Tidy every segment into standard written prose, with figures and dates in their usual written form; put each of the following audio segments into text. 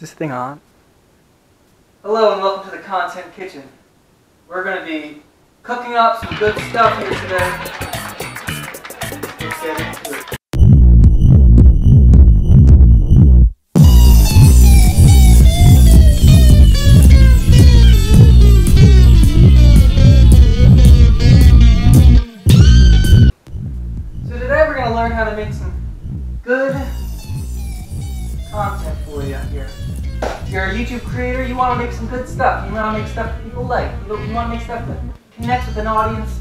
this thing on? Hello and welcome to the Content Kitchen. We're going to be cooking up some good stuff here today. Let's get into it. So today we're going to learn how to make some good content for you here. If you're a YouTube creator, you want to make some good stuff. You want to make stuff that people like. You want to make stuff that connects with an audience,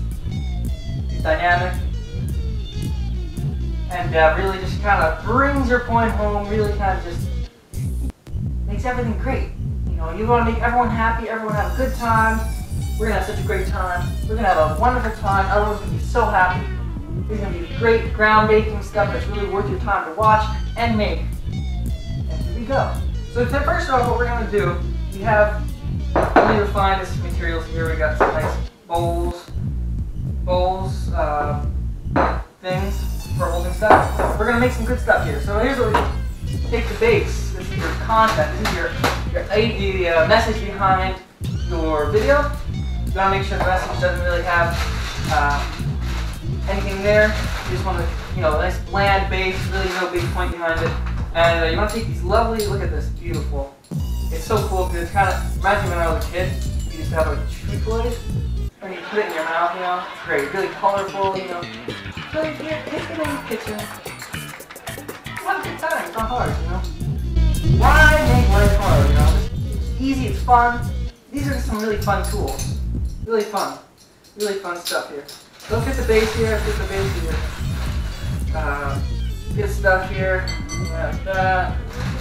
is dynamic, and really just kind of brings your point home, really kind of just makes everything great. You know, you want to make everyone happy, everyone have a good time. We're going to have such a great time. We're going to have a wonderful time. Everyone's going to be so happy. There's going to be great groundbreaking stuff that's really worth your time to watch and make. And here we go. So first off, what we're going to do, we have, let me refine this materials here. We got some nice bowls, things for holding stuff. We're going to make some good stuff here. So here's what we do. Take the base. This is your content. This is the message behind your video. You want to make sure the message doesn't really have anything there. You just want to, a nice bland base, really no big point behind it. And you want to take these lovely, look at this, beautiful. It's so cool because it kind of reminds me when I was a kid. You used to have like chew toys, and you put it in your mouth, It's great, really colorful, So here, take it in the kitchen. Have a good time, it's not hard, Why make life hard, It's easy, it's fun. These are just some really fun tools. Really fun stuff here. So let's get the base here, Good stuff here, like that.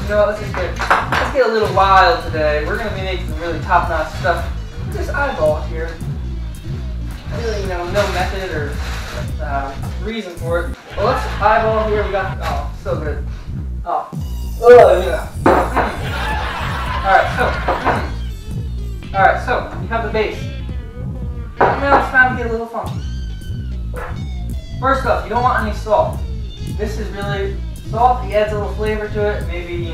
Let's get a little wild today. We're going to be making some really top-notch stuff with this eyeball here. Really, no method or reason for it. Well, let's eyeball here. We got, so good. Oh yeah. Alright, so you have the base. Now it's time to get a little funky. First off, you don't want any salt. This is really salt. It adds a little flavor to it. Maybe,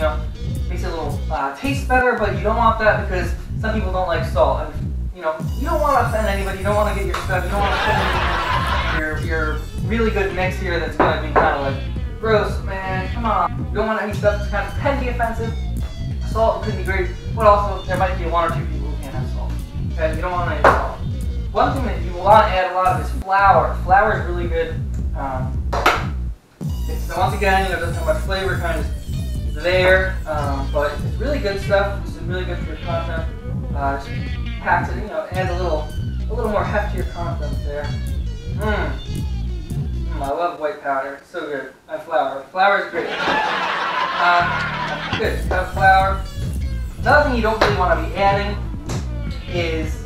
makes it a little taste better, but you don't want that because some people don't like salt. And, you don't want to offend anybody. You don't want to get your stuff. You don't want to offend your really good mix here that's going to be kind of like, gross, man, come on. You don't want any stuff that's kind of can be offensive. Salt could be great, but also there might be one or two people who can't have salt. Okay, you don't want any salt. One thing that you want to add a lot of is flour. Flour is really good. Once again, it doesn't have much flavor, kind of there, but it's really good stuff. This is really good for your content. Just packs it, adds a little more heft to your content there. I love white powder. It's so good. And flour. Flour is great. Good. You have flour. Another thing you don't really want to be adding is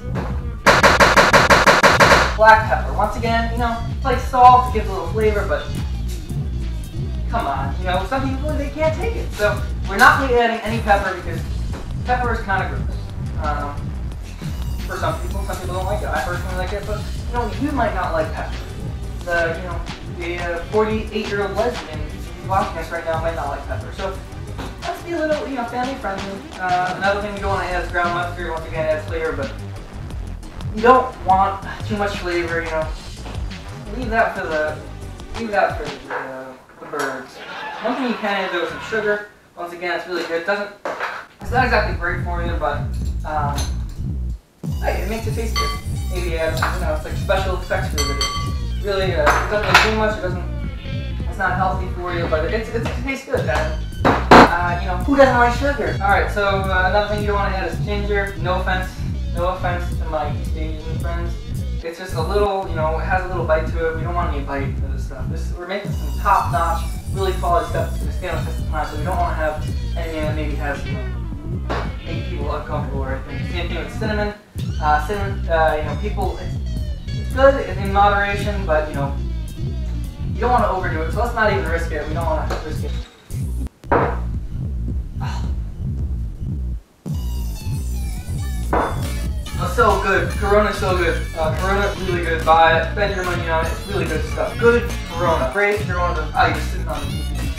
black pepper. Once again, it's like salt. It gives a little flavor, but come on, some people, they can't take it. So we're not really adding any pepper because pepper is kind of gross. For some people don't like it. I personally like it, but you might not like pepper. The 48-year-old lesbian who's watching us right now might not like pepper. So let's be a little, family friendly. Another thing we don't want to add is ground mustard. Once again, it adds flavor, but you don't want too much flavor. Leave that for the birds. One thing you can add though is some sugar. Once again, it's really good. It's not exactly great for you, but it makes it taste good. Maybe add some, it's like special effects for the video. Really, it doesn't do much. It's not healthy for you, but it tastes good. Who doesn't like sugar? All right, so another thing you don't want to add is ginger. No offense to my East Asian friends. It's just a little, it has a little bite to it. We don't want any bite for this stuff. We're making some top-notch, really quality stuff that's going to stand the test of time, so we don't want to have anything that maybe has, make people uncomfortable or anything. Same thing with cinnamon. People, it's good in moderation, but, you don't want to overdo it, so let's not even risk it. We don't want to risk it. So good. Corona's so good. Corona's really good. Buy it. Spend your money on it. It's really good stuff. Good Corona. Great if you're one of those, you're sitting on a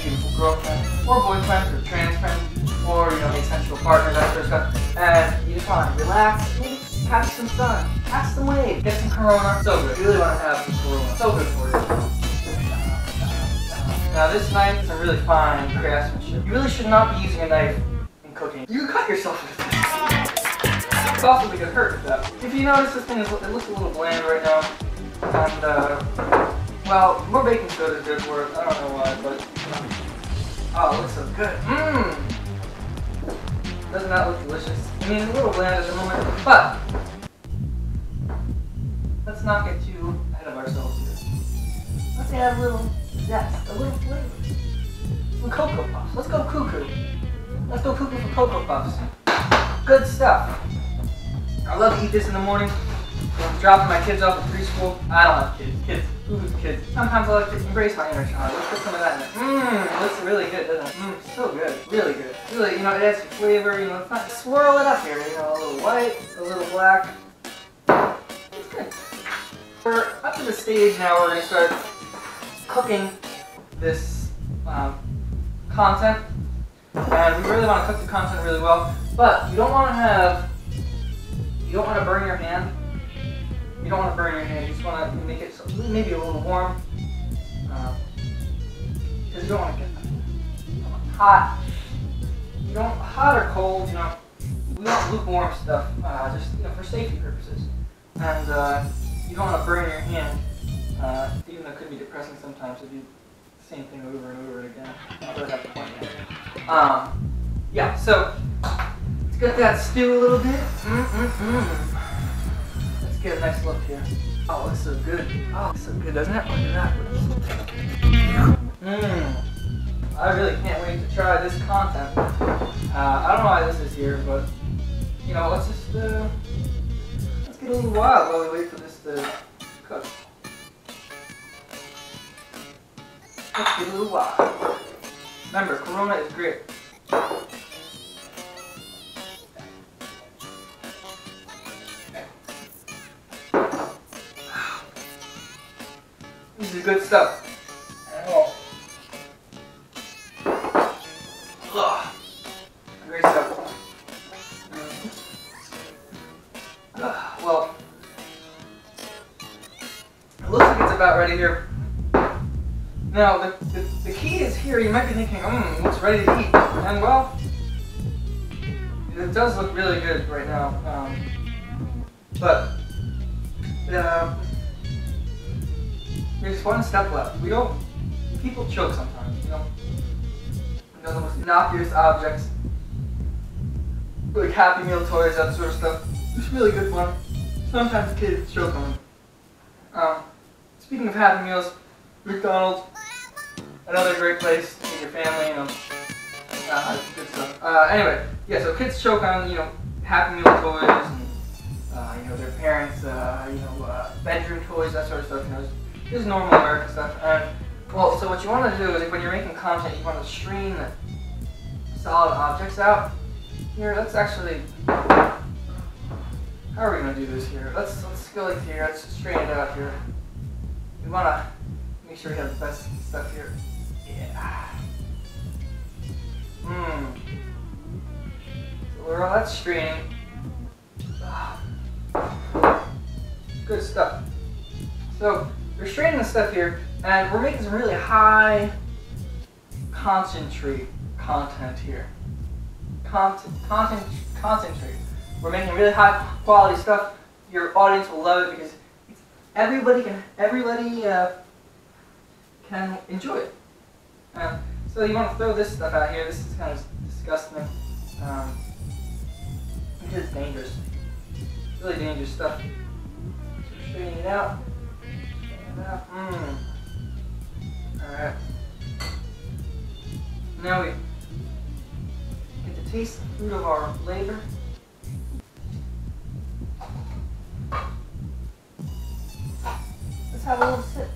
beautiful girlfriend, or boyfriend, or trans friend, or, asexual stuff, and you just want to relax, maybe catch some sun, catch some waves, get some Corona. So good. You really want to have some Corona. So good for you. Now this knife is a really fine craftsmanship. You really should not be using a knife in cooking. You cut yourself with this. It's also because it hurt with that. If you notice, this thing is, it looks a little bland right now, and well, more baking soda is good for it. I don't know why, but oh, it looks so good. Mmm. Doesn't that look delicious? I mean, it's a little bland at the moment, but let's not get too ahead of ourselves here. Let's add a little zest, a little flavor. Some Cocoa Puffs. Let's go cuckoo. Let's go cuckoo for Cocoa Puffs. Good stuff. I love to eat this in the morning. When I'm dropping my kids off at preschool. I don't have kids. Who's kids? Sometimes I like to embrace my inner child. Let's put some of that in it. Mmm, it looks really good, doesn't it? Mmm, so good. Really good. Really, you know, it adds some flavor, you know, it's not, swirl it up here, you know, a little white, a little black. It's good. We're up to the stage now where we're going to start cooking this content. And we really want to cook the content really well, but you don't want to burn your hand. You don't want to burn your hand, you just want to make it maybe a little warm. Because you don't want to get hot. You don't, hot or cold, you know, we want lukewarm stuff, just, you know, for safety purposes. And you don't want to burn your hand, even though it could be depressing sometimes to do the same thing over and over again. I'll really have to point that. Yeah, so let's get that stew a little bit. Let's get a nice look here. Oh, it looks so good. Oh, it looks so good, doesn't it? Look at that. I really can't wait to try this content. I don't know why this is here, but you know, let's just let's get a little wild while we wait for this to cook. Let's get a little wild. Remember, Corona is great. This is good stuff. Great stuff. Well, it looks like it's about ready here. Now, the key is here. You might be thinking, it's ready to eat. And well, it does look really good right now. But there's one step left. People choke sometimes, you know? You know, the most innocuous objects, like Happy Meal toys, that sort of stuff. It's really good fun. Sometimes kids choke on them. Speaking of Happy Meals, McDonald's, another great place to take your family, you know, good stuff. Anyway, yeah, so kids choke on, you know, Happy Meal toys, and, you know, their parents, you know, bedroom toys, that sort of stuff, you know, just normal American stuff. And, well, so what you want to do is, when you're making content, you want to stream the solid objects out. Here, let's actually, how are we going to do this here? Let's go like here, let's straighten it out here. We want to make sure we have the best stuff here. Yeah. So we're all, that's straining. Good stuff. So we're straining the stuff here, and we're making some really high concentrate content here. Concentrate. We're making really high quality stuff. Your audience will love it because everybody can enjoy it. So you want to throw this stuff out here. This is kind of disgusting because it's dangerous. Really dangerous stuff. So straightening it out. Alright. Now we get to taste the fruit of our labor. Let's have a little sip.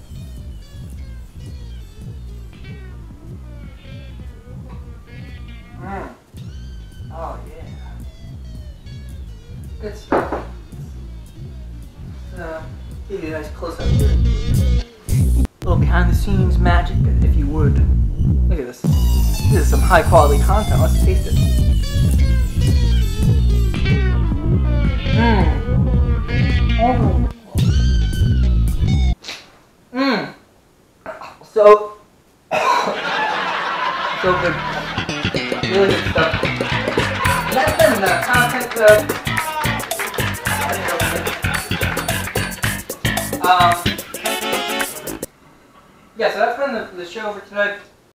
Oh yeah. Good stuff. Give you a nice close up here. A little behind the scenes magic, if you would. Look at this. This is some high quality content. Let's taste it. So, so good. Really good stuff. And that's been the content yeah, so that's been the show for today.